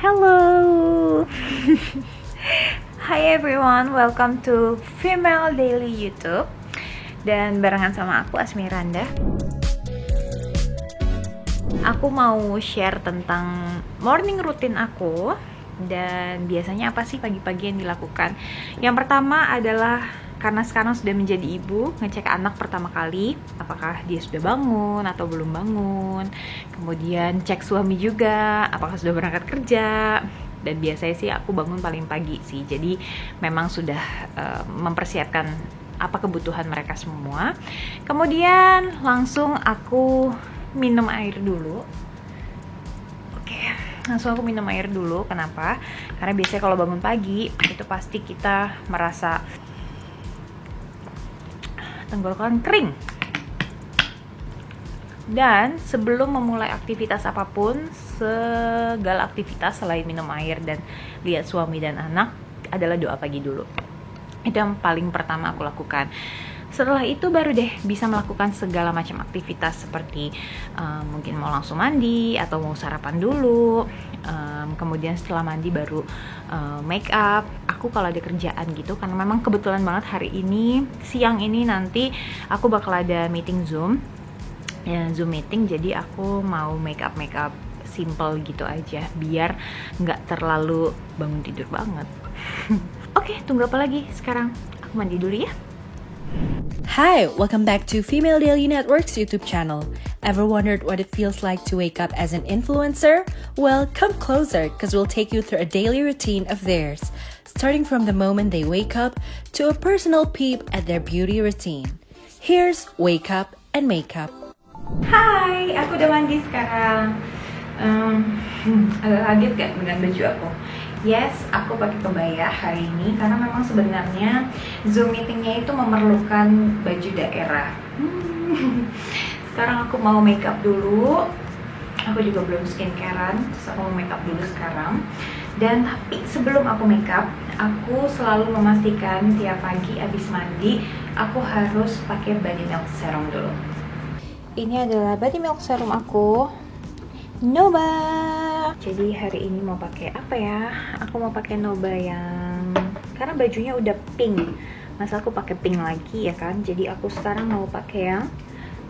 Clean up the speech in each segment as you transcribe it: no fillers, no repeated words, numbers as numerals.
Hello. Hi everyone, welcome to Female Daily YouTube. Dan barengan sama aku Asmiranda. Aku mau share tentang morning routine aku. Dan biasanya apa sih pagi-pagi yang dilakukan? Yang pertama adalah karena sekarang sudah menjadi ibu, ngecek anak pertama kali apakah dia sudah bangun atau belum bangun. Kemudian cek suami juga apakah sudah berangkat kerja. Dan biasanya sih aku bangun paling pagi sih, jadi memang sudah mempersiapkan apa kebutuhan mereka semua. Kemudian langsung aku minum air dulu. Langsung aku minum air dulu. Kenapa? Karena biasanya kalau bangun pagi itu pasti kita merasa tenggorokan kering. Dan sebelum memulai aktivitas apapun, segala aktivitas selain minum air dan lihat suami dan anak adalah doa pagi dulu. Itu yang paling pertama aku lakukan. Setelah itu baru deh bisa melakukan segala macam aktivitas seperti mungkin mau langsung mandi atau mau sarapan dulu. Kemudian setelah mandi baru make up. Aku kalau ada kerjaan gitu, karena memang kebetulan banget hari ini, siang ini nanti aku bakal ada meeting Zoom meeting, jadi aku mau make up simple gitu aja biar nggak terlalu bangun tidur banget. Oke, tunggu apa lagi? Sekarang aku mandi dulu ya. Hi, welcome back to Female Daily Network's YouTube channel. Ever wondered what it feels like to wake up as an influencer? Well, come closer because we'll take you through a daily routine of theirs, starting from the moment they wake up to a personal peep at their beauty routine. Here's Wake Up and Makeup. Hai, aku udah mandi sekarang. Agak kaget gak dengan baju aku? Yes, aku pakai kebaya hari ini karena memang sebenarnya Zoom meetingnya itu memerlukan baju daerah. Sekarang aku mau make up dulu. Aku juga belum skincarean, terus aku mau make up dulu sekarang. Dan tapi sebelum aku make up, aku selalu memastikan tiap pagi abis mandi aku harus pakai body milk serum dulu. Ini adalah body milk serum aku, Nova. Jadi hari ini mau pakai apa ya? Aku mau pakai Nova yang, karena bajunya udah pink, masa aku pakai pink lagi ya kan? Jadi aku sekarang mau pakai yang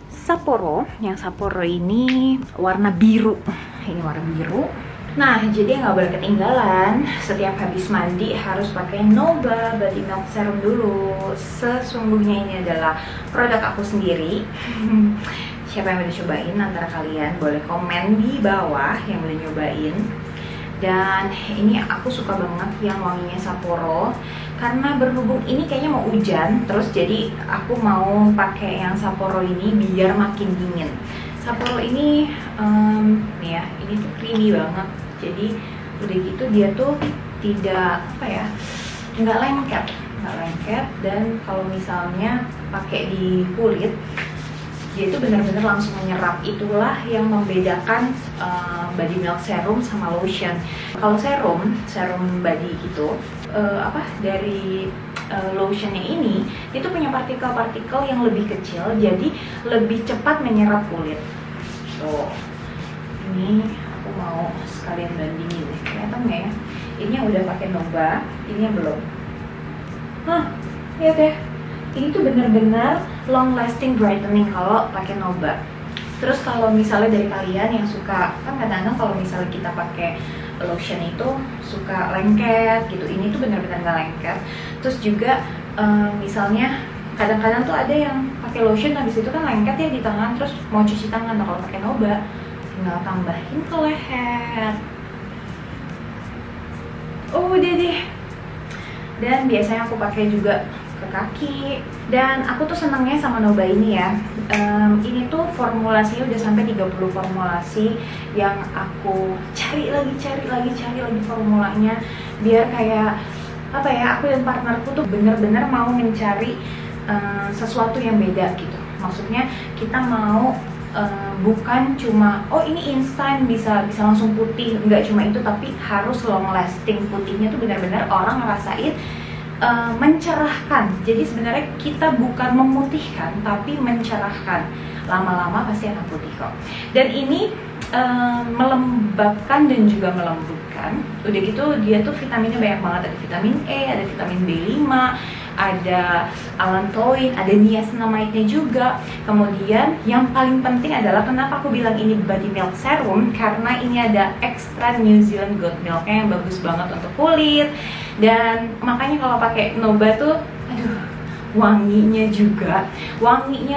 Sapporo. Yang Sapporo ini warna biru. Ini warna biru. Nah, jadi nggak boleh ketinggalan. Setiap habis mandi harus pakai Nova body milk serum dulu. Sesungguhnya ini adalah produk aku sendiri. Siapa yang udah cobain antara kalian boleh komen di bawah yang udah nyobain. Dan ini aku suka banget yang wanginya Sapporo, karena berhubung ini kayaknya mau hujan, terus jadi aku mau pakai yang Sapporo ini biar makin dingin. Sapporo ini nih ya, ini tuh creamy banget. Jadi udah gitu dia tuh tidak nggak lengket, dan kalau misalnya pakai di kulit dia itu benar-benar langsung menyerap. Itulah yang membedakan body milk serum sama lotion. Kalau serum body gitu dari lotionnya ini itu punya partikel-partikel yang lebih kecil, jadi lebih cepat menyerap kulit. So ini aku mau sekalian bandingin deh, kelihatan nggak ya? Ini yang udah pakai Nova, ini yang belum. Lihat deh. Ini tuh bener-bener long lasting brightening kalau pakai Nova. Terus kalau misalnya dari kalian yang suka, kan kadang-kadang kalau misalnya kita pakai lotion itu suka lengket gitu, ini tuh bener-bener nggak lengket. Terus juga misalnya kadang-kadang tuh ada yang pakai lotion habis itu kan lengket ya di tangan, terus mau cuci tangan. Nah, kalau pakai Nova tinggal tambahin ke leher. Oh, udah deh. Dan biasanya aku pakai juga ke kaki. Dan aku tuh senangnya sama Nova ini ya, ini tuh formulasinya udah sampai 30 formulasi yang aku cari lagi formulanya, biar kayak aku dan partnerku tuh bener-bener mau mencari sesuatu yang beda gitu. Maksudnya kita mau bukan cuma ini instan bisa langsung putih, nggak cuma itu, tapi harus long lasting. Putihnya tuh benar-benar orang ngerasain mencerahkan. Jadi sebenarnya kita bukan memutihkan tapi mencerahkan. Lama-lama pasti akan putih kok. Dan ini melembabkan dan juga melembutkan. Udah gitu dia tuh vitaminnya banyak banget, ada vitamin E, ada vitamin B5, ada allantoin, ada niacinamide-nya juga. Kemudian yang paling penting adalah kenapa aku bilang ini body milk serum, karena ini ada extra New Zealand goat milk-nya yang bagus banget untuk kulit. Dan makanya kalau pakai Noba tuh aduh, wanginya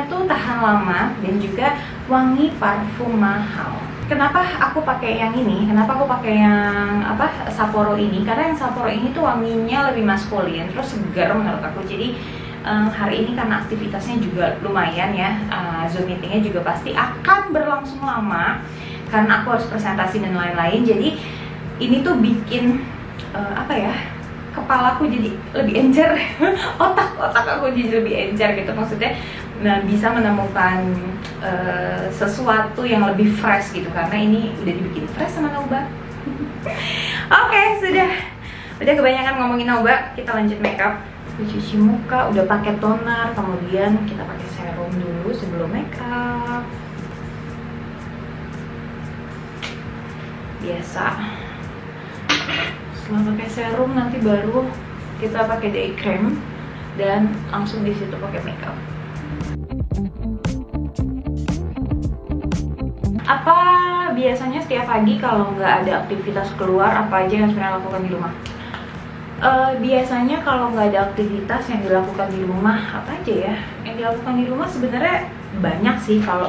tuh tahan lama dan juga wangi parfum mahal. Kenapa aku pakai yang ini? Kenapa aku pakai yang Sapporo ini? Karena yang Sapporo ini tuh wanginya lebih maskulin, terus segar menurut aku. Jadi hari ini karena aktivitasnya juga lumayan ya, Zoom meetingnya juga pasti akan berlangsung lama karena aku harus presentasi dan lain-lain. Jadi ini tuh bikin kepalaku jadi lebih encer, otak aku jadi lebih encer gitu, maksudnya bisa menemukan sesuatu yang lebih fresh gitu, karena ini udah dibikin fresh sama Noba. Oke, udah kebanyakan ngomongin Noba, kita lanjut makeup. Cuci muka, udah pakai toner, kemudian kita pakai serum dulu sebelum makeup. Biasa. Setelah pakai serum nanti baru kita pakai day cream dan langsung di situ pakai makeup. Apa biasanya setiap pagi kalau nggak ada aktivitas keluar, apa aja yang sebenarnya lakukan di rumah? Biasanya kalau nggak ada aktivitas yang dilakukan di rumah, apa aja ya? Yang dilakukan di rumah sebenarnya banyak sih. Kalau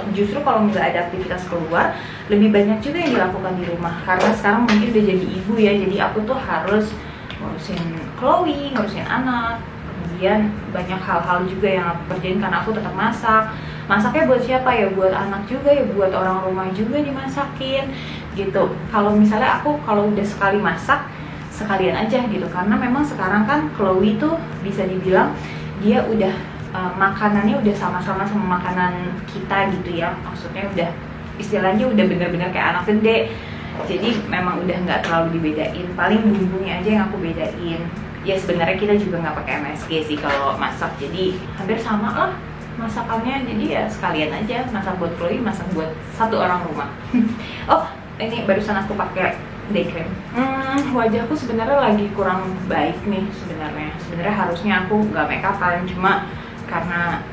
nggak ada aktivitas keluar, lebih banyak juga yang dilakukan di rumah. Karena sekarang mungkin udah jadi ibu ya, jadi aku tuh harus ngurusin Chloe, ngurusin anak. Kemudian banyak hal-hal juga yang aku kerjain karena aku tetap masak. Masaknya buat siapa ya? Buat anak juga ya, buat orang rumah juga dimasakin gitu. Kalau misalnya aku kalau udah sekali masak, sekalian aja gitu, karena memang sekarang kan Chloe tuh bisa dibilang dia udah makanannya udah sama-sama makanan kita gitu ya, maksudnya udah istilahnya udah bener-bener kayak anak gede, jadi memang udah nggak terlalu dibedain, paling bumbunya aja yang aku bedain. Ya sebenarnya kita juga nggak pakai MSG sih kalau masak, jadi hampir sama lah masakannya, jadi ya sekalian aja masak buat Chloe, masak buat satu orang rumah. Oh ini barusan aku pakai day cream. Wajahku sebenarnya lagi kurang baik nih sebenarnya harusnya aku nggak make upan, cuma karena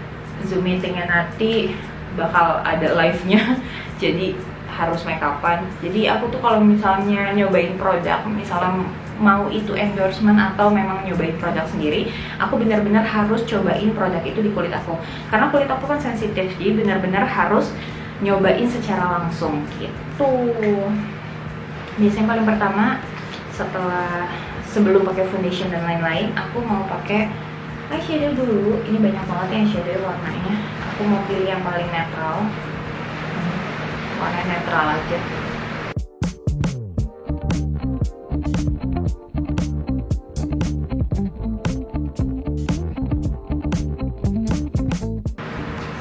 Zoom meetingnya nanti bakal ada live-nya jadi harus make upan. Jadi aku tuh kalau misalnya nyobain produk, misalnya mau itu endorsement atau memang nyobain produk sendiri, aku benar-benar harus cobain produk itu di kulit aku, karena kulit aku kan sensitif, jadi benar-benar harus nyobain secara langsung gitu. Biasanya paling pertama sebelum pakai foundation dan lain-lain, aku mau pakai eyeshadow dulu. Ini banyak banget ya eyeshadow warnanya. Aku mau pilih yang paling netral, warna netral aja.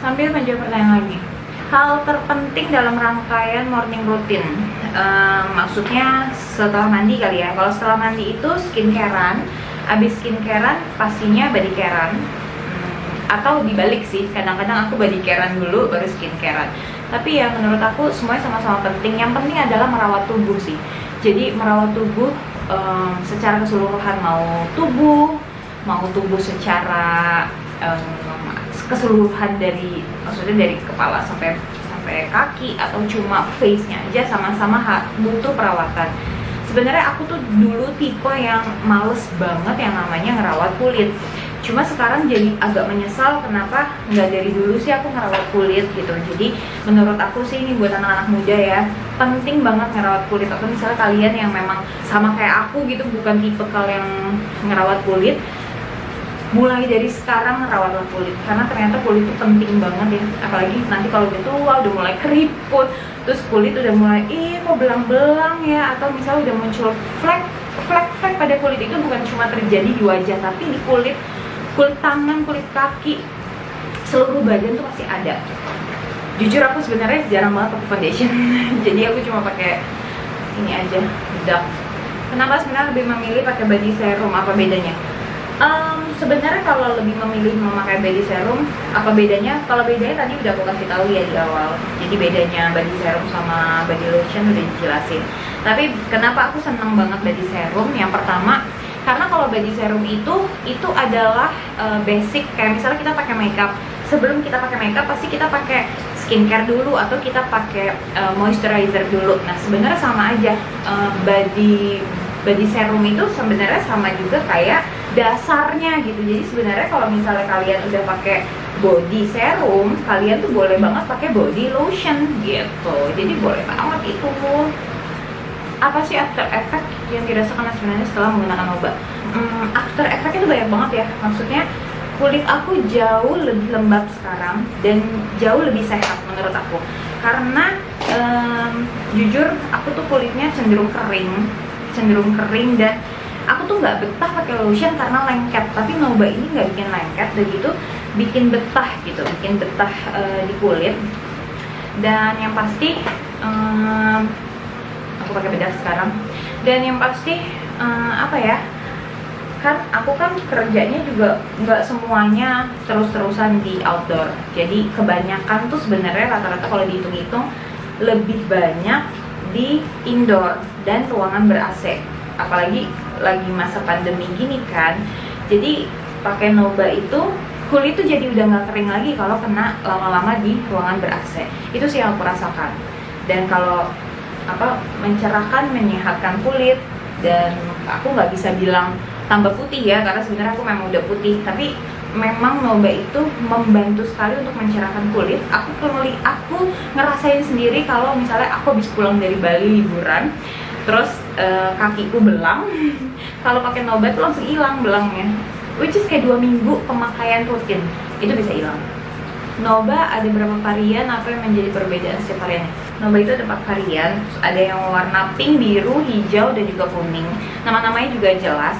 Sambil menjawab pertanyaan lagi, hal terpenting dalam rangkaian morning routine, maksudnya setelah mandi kali ya. Kalau setelah mandi itu skincarean, abis skincarean pastinya body carean, atau dibalik sih, kadang-kadang aku body carean dulu baru skincarean. Tapi ya menurut aku semuanya sama-sama penting. Yang penting adalah merawat tubuh sih. Jadi merawat tubuh secara keseluruhan, mau tubuh secara keseluruhan, maksudnya dari kepala sampai kaki atau cuma face-nya aja, sama-sama butuh perawatan. Sebenarnya aku tuh dulu tipe yang males banget yang namanya ngerawat kulit. Cuma sekarang jadi agak menyesal kenapa nggak dari dulu sih aku ngerawat kulit gitu. Jadi menurut aku sih ini buat anak-anak muda ya, penting banget ngerawat kulit. Atau misalnya kalian yang memang sama kayak aku gitu, bukan tipe kalian yang ngerawat kulit, mulai dari sekarang rawatlah kulit, karena ternyata kulit itu penting banget ya. Apalagi nanti kalau udah tua, udah mulai keriput, terus kulit udah mulai kok belang-belang ya, atau misalnya udah muncul flek pada kulit. Itu bukan cuma terjadi di wajah, tapi di kulit tangan, kulit kaki, seluruh badan tuh pasti ada. Jujur aku sebenarnya jarang banget pakai foundation jadi aku cuma pakai ini aja, bedak. Kenapa sebenarnya lebih memilih pakai body serum, apa bedanya? Sebenarnya kalau lebih memilih memakai body serum, apa bedanya? Kalau bedanya tadi udah aku kasih tahu ya di awal. Jadi bedanya body serum sama body lotion udah dijelasin. Tapi kenapa aku seneng banget body serum? Yang pertama, karena kalau body serum itu adalah basic. Kayak misalnya kita pakai makeup, sebelum kita pakai makeup pasti kita pakai skincare dulu atau kita pakai moisturizer dulu. Nah sebenarnya sama aja, body serum itu sebenarnya sama juga kayak dasarnya gitu. Jadi sebenarnya kalau misalnya kalian udah pakai body serum, kalian tuh boleh banget pakai body lotion gitu. Jadi boleh banget itu. Apa sih after effect yang dirasakan sebenarnya setelah menggunakan obat? After effect itu banyak banget ya. Maksudnya kulit aku jauh lebih lembab sekarang dan jauh lebih sehat menurut aku. Karena jujur aku tuh kulitnya cenderung kering dan aku tuh nggak betah pakai lotion karena lengket. Tapi Noba ini nggak bikin lengket, dan gitu bikin betah gitu, bikin betah di kulit. Dan yang pasti aku pakai bedak sekarang. Dan yang pasti apa ya? Kan aku kan kerjanya juga nggak semuanya terus-terusan di outdoor. Jadi kebanyakan tuh sebenarnya rata-rata kalau dihitung-hitung lebih banyak di indoor dan ruangan ber-AC. Apalagi lagi masa pandemi gini kan. Jadi pakai Noba itu kulit tuh jadi udah nggak kering lagi kalau kena lama-lama di ruangan ber-AC. Itu sih yang aku rasakan. Dan kalau mencerahkan, menyehatkan kulit, dan aku nggak bisa bilang tambah putih ya, karena sebenarnya aku memang udah putih, tapi memang Noba itu membantu sekali untuk mencerahkan kulit. Aku ngerasain sendiri kalau misalnya aku habis pulang dari Bali liburan, terus kakiku belang, kalau pakai Noba tuh langsung hilang belangnya, which is kayak 2 minggu pemakaian rutin itu bisa hilang. Noba ada berapa varian? Apa yang menjadi perbedaan setiap variannya? Noba itu ada 4 varian, ada yang warna pink, biru, hijau, dan juga kuning. Nama-namanya juga jelas.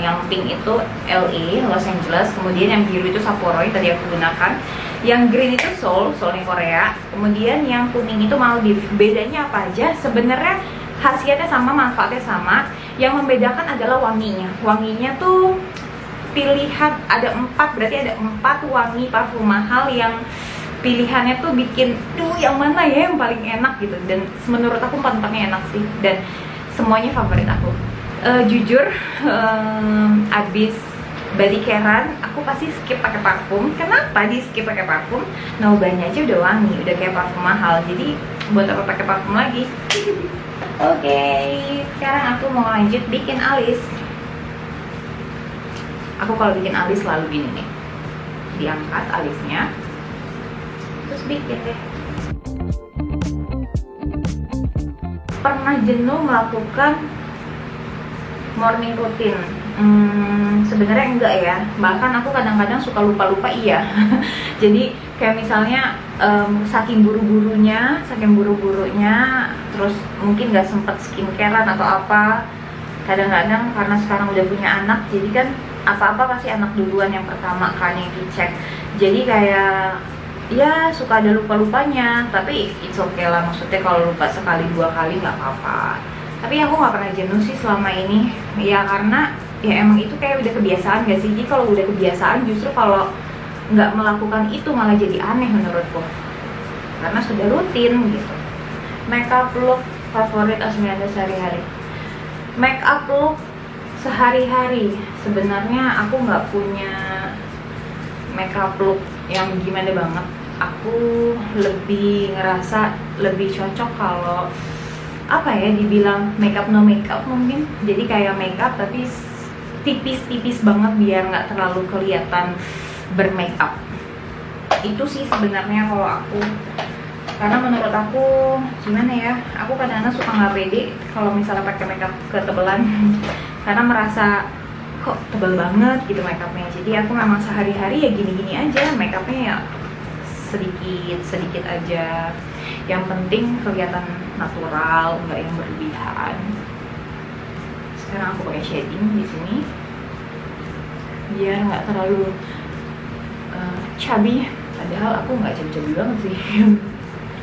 Yang pink itu LA, Los Angeles. Kemudian yang biru itu Sapporo, tadi aku gunakan. Yang green itu Seoulnya Korea. Kemudian yang kuning itu Maldives. Bedanya apa aja? Sebenarnya khasiatnya sama, manfaatnya sama. Yang membedakan adalah wanginya. Wanginya tuh pilihan ada 4, berarti ada 4 wangi parfum mahal yang pilihannya tuh bikin yang mana ya yang paling enak gitu. Dan menurut aku 4-4-nya enak sih, dan semuanya favorit aku. Jujur abis body care-an aku pasti skip pakai parfum. Kenapa di skip pakai parfum? Nobanya aja udah wangi, udah kayak parfum mahal, jadi buat apa pakai parfum lagi? Oke, sekarang aku mau lanjut bikin alis. Aku kalau bikin alis selalu gini nih, diangkat alisnya, terus bikin deh. Pernah jenuh melakukan morning routine? Sebenarnya enggak ya, bahkan aku kadang-kadang suka lupa-lupa iya. Jadi kayak misalnya saking buru-burunya, terus mungkin nggak sempet skincarean atau apa. Kadang-kadang karena sekarang udah punya anak, jadi kan apa-apa pasti anak duluan yang pertama kan yang dicek. Jadi kayak ya suka ada lupa-lupanya, tapi it's okay lah. Maksudnya kalau lupa sekali 2 kali nggak apa-apa. Tapi aku nggak pernah jenuh sih selama ini. Ya karena ya emang itu kayak udah kebiasaan gak sih? Jadi kalau udah kebiasaan, justru kalau nggak melakukan itu malah jadi aneh menurutku. Karena sudah rutin gitu. Makeup look favorit Asmirandah sehari-hari. Makeup look sehari-hari, sebenarnya aku nggak punya makeup look yang gimana banget. Aku lebih ngerasa lebih cocok kalau apa ya, dibilang makeup no makeup mungkin. Jadi kayak makeup tapi tipis-tipis banget biar nggak terlalu kelihatan bermakeup. Itu sih sebenarnya kalau aku. Karena menurut aku gimana ya, aku kadang-kadang suka nggak pede kalau misalnya pakai makeup ketebelan. Karena merasa kok tebal banget gitu makeupnya. Jadi aku memang sehari-hari ya gini-gini aja, makeupnya ya sedikit aja. Yang penting kelihatan natural, nggak yang berlebihan. Sekarang aku pakai shading di sini biar nggak terlalu chubby. Padahal aku nggak chubby banget sih.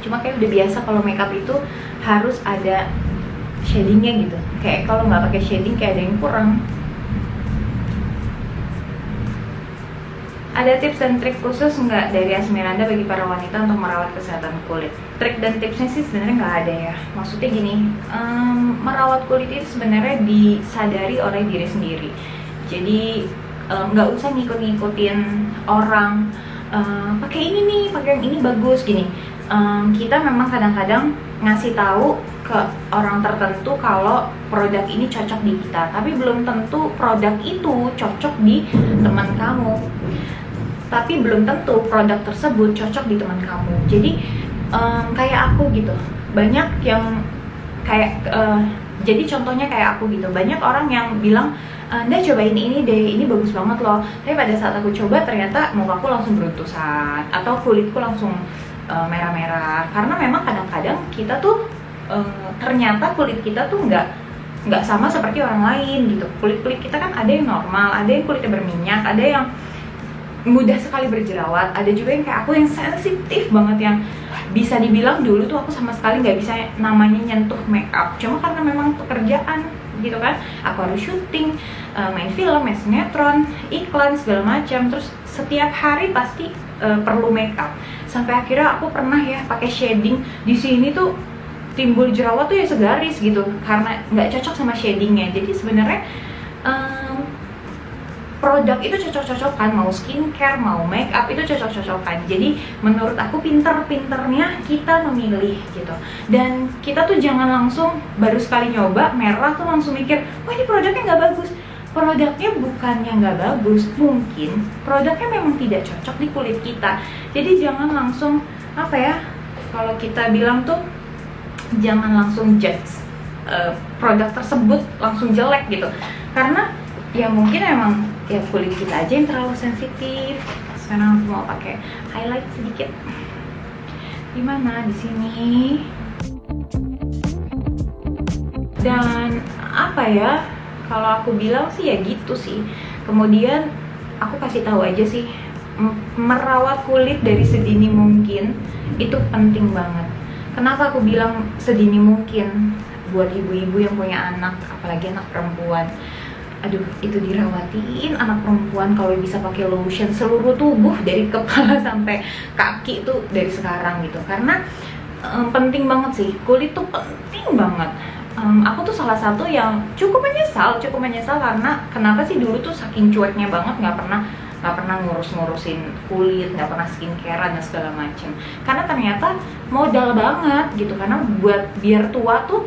Cuma kayak udah biasa kalau makeup itu harus ada shadingnya gitu. Kayak kalau nggak pakai shading kayak ada yang kurang. Ada tips dan trik khusus nggak dari Asmiranda bagi para wanita untuk merawat kesehatan kulit? Trik dan tipsnya sih sebenarnya nggak ada ya. Maksudnya gini, merawat kulit itu sebenarnya disadari oleh diri sendiri. Jadi nggak usah ngikut-ngikutin orang, pakai ini nih, pakai yang ini bagus gini. Kita memang kadang-kadang ngasih tahu ke orang tertentu kalau produk ini cocok di kita, tapi belum tentu produk itu cocok di teman kamu. Tapi belum tentu produk tersebut cocok di teman kamu. Jadi kayak aku gitu, banyak yang kayak jadi contohnya kayak aku gitu, banyak orang yang bilang, "Anda cobain ini deh, ini bagus banget loh." Tapi pada saat aku coba ternyata mukaku langsung beruntusan atau kulitku langsung merah-merah. Karena memang kadang-kadang kita tuh ternyata kulit kita tuh nggak sama seperti orang lain gitu. Kulit kita kan ada yang normal, ada yang kulitnya berminyak, ada yang mudah sekali berjerawat, ada juga yang kayak aku yang sensitif banget, yang bisa dibilang dulu tuh aku sama sekali nggak bisa namanya nyentuh make up, cuma karena memang pekerjaan gitu kan, aku harus syuting, main film, main sinetron, iklan segala macam, terus setiap hari pasti perlu make up, sampai akhirnya aku pernah ya pakai shading di sini tuh timbul jerawat tuh ya segaris gitu karena nggak cocok sama shadingnya. Jadi sebenarnya produk itu cocok-cocokan, mau skincare, mau make up itu cocok-cocokan. Jadi menurut aku pinter-pinternya kita memilih gitu. Dan kita tuh jangan langsung baru sekali nyoba merah tuh langsung mikir, wah ini produknya nggak bagus. Produknya bukannya nggak bagus, mungkin produknya memang tidak cocok di kulit kita. Jadi jangan langsung apa ya, kalau kita bilang tuh jangan langsung judge produk tersebut langsung jelek gitu. Karena ya mungkin emang ya kulit kita aja yang terlalu sensitif. Sekarang aku mau pakai highlight sedikit. Gimana di sini? Dan apa ya? Kalau aku bilang sih ya gitu sih. Kemudian aku kasih tahu aja sih, merawat kulit dari sedini mungkin itu penting banget. Kenapa aku bilang sedini mungkin buat ibu-ibu yang punya anak, apalagi anak perempuan? Aduh, itu dirawatin anak perempuan kalau bisa pakai lotion seluruh tubuh dari kepala sampai kaki tuh dari sekarang gitu. Karena penting banget sih, kulit tuh penting banget. Aku tuh salah satu yang cukup menyesal karena kenapa sih dulu tuh saking cueknya banget, nggak pernah ngurus-ngurusin kulit, nggak pernah skincarean dan segala macem. Karena ternyata modal banget gitu, karena buat biar tua tuh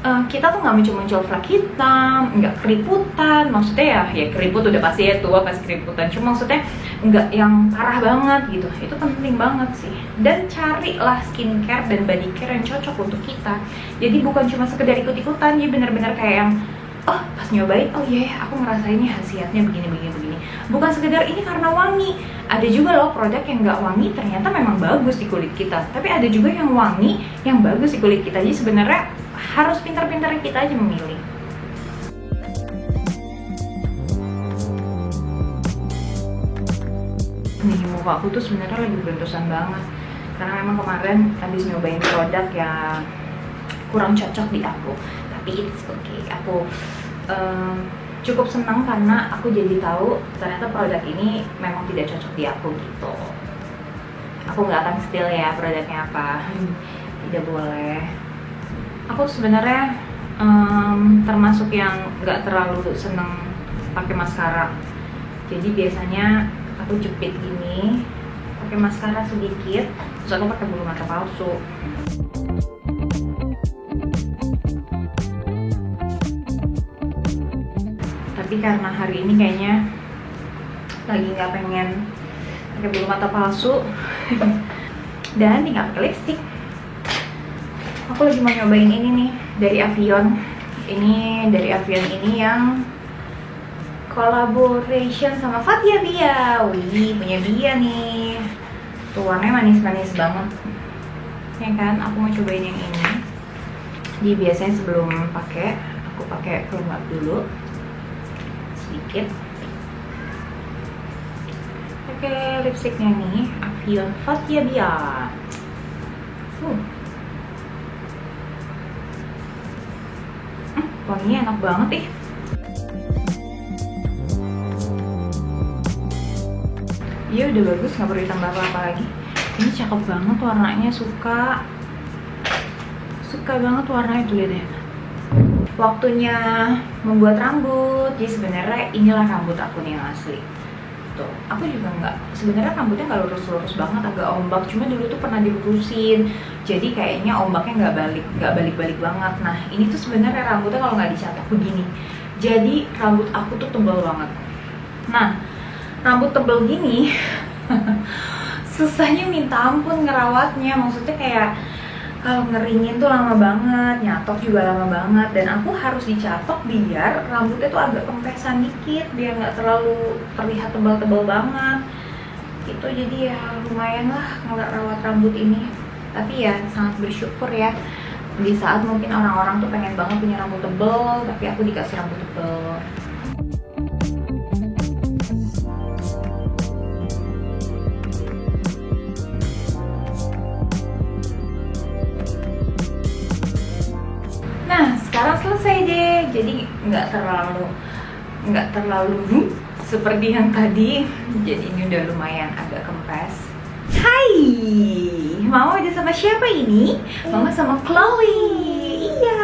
kita tuh nggak muncul flek hitam, nggak keriputan. Maksudnya ya keriput udah pasti ya, tua pasti keriputan, cuma maksudnya nggak yang parah banget gitu. Itu penting banget sih. Dan carilah skincare dan body care yang cocok untuk kita. Jadi bukan cuma sekedar ikut-ikutan, ya bener-bener kayak yang oh pas nyobain, oh iya aku ngerasainnya khasiatnya begini. Bukan sekedar ini karena wangi. Ada juga loh produk yang nggak wangi ternyata memang bagus di kulit kita. Tapi ada juga yang wangi yang bagus di kulit kita. Jadi sebenarnya harus pintar-pintar kita aja memilih. Nih muka aku tuh sebenarnya lagi beruntusan banget karena memang kemarin habis nyobain produk yang kurang cocok di aku. Tapi it's okay. Aku cukup senang karena aku jadi tahu ternyata produk ini memang tidak cocok di aku gitu. Aku nggak akan spill ya produknya apa. Tidak boleh. Aku sebenarnya termasuk yang nggak terlalu seneng pakai maskara. Jadi biasanya aku jepit gini, pakai maskara sedikit, terus aku pakai bulu mata palsu. Tapi karena hari ini kayaknya lagi nggak pengen pakai bulu mata palsu dan tinggal pakai lipstick. Aku lagi mau nyobain ini nih dari Avion. Ini dari Avion ini yang collaboration sama Fathia Bia. Wih, punya Bia nih. Tuh warnanya manis-manis banget. Ya kan, aku mau cobain yang ini. Jadi biasanya sebelum pakai, aku pakai pelembab dulu sedikit. Pakai lipstiknya nih, Avion Fathia Bia. Wanginya enak banget ih. Iya udah bagus, nggak perlu ditambah apa-apa lagi. Ini cakep banget warnanya, suka banget warnanya tuh, lihat ya. Waktunya membuat rambut. Jadi sebenarnya inilah rambut aku nih yang asli. Tuh, aku juga sebenarnya rambutnya nggak lurus-lurus banget, agak ombak. Cuma dulu tuh pernah dilurusin, jadi kayaknya ombaknya nggak balik-balik banget. Nah ini tuh sebenarnya rambutnya kalau nggak dicatok begini. Jadi rambut aku tuh tebal banget. Nah rambut tebal gini susahnya minta ampun ngerawatnya. Maksudnya kayak kalau ngeringin tuh lama banget, nyatok juga lama banget, dan aku harus dicatok biar rambutnya tuh agak kempesan dikit, biar nggak terlalu terlihat tebal-tebal banget gitu. Jadi ya lumayan lah nggak rawat rambut ini, tapi ya sangat bersyukur ya di saat mungkin orang-orang tuh pengen banget punya rambut tebal, tapi aku dikasih rambut tebal. Nah sekarang selesai deh, jadi nggak terlalu seperti yang tadi. Jadi ini udah lumayan agak kempes. Hai, Mama udah sama siapa ini? Mama sama Chloe. Iya.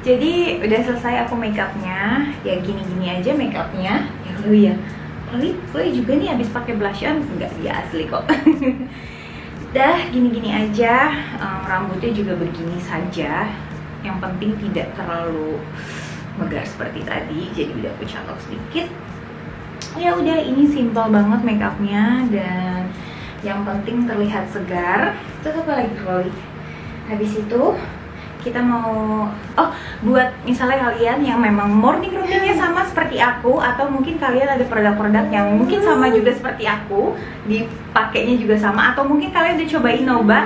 Jadi udah selesai aku makeupnya. Ya gini-gini aja makeupnya. Ya Chloe ya. Chloe juga nih habis pakai blush on. Enggak, dia asli kok. Dah gini-gini aja. Rambutnya juga begini saja. Yang penting tidak terlalu megar seperti tadi. Jadi udah aku catok sedikit. Ya udah, ini simple banget makeupnya, dan yang penting terlihat segar. Terus apa lagi Chloe? Habis itu kita mau buat misalnya kalian yang memang morning routine-nya sama seperti aku, atau mungkin kalian ada produk-produk yang mungkin sama juga seperti aku, dipakainya juga sama, atau mungkin kalian udah cobain Noba,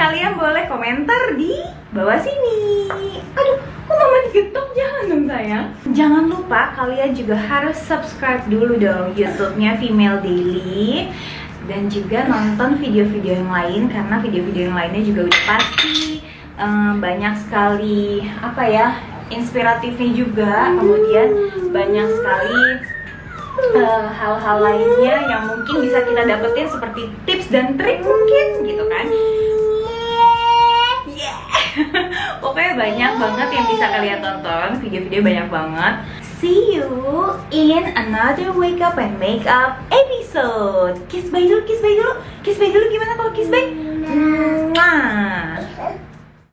kalian boleh komentar di bawah sini. Aduh, kok Mama diketok? Jangan dong sayang. Jangan lupa kalian juga harus subscribe dulu dong YouTube-nya Female Daily, dan juga nonton video-video yang lain, karena video-video yang lainnya juga udah pasti banyak sekali inspiratifnya juga. Kemudian banyak sekali hal-hal lainnya yang mungkin bisa kita dapetin, seperti tips dan trik mungkin gitu kan. Pokoknya banyak banget yang bisa kalian tonton, video-video banyak banget. See you in another wake up and make up episode. Kiss bye dulu, kiss bye dulu. Kiss bye dulu, gimana kalau kiss bye? Mwah.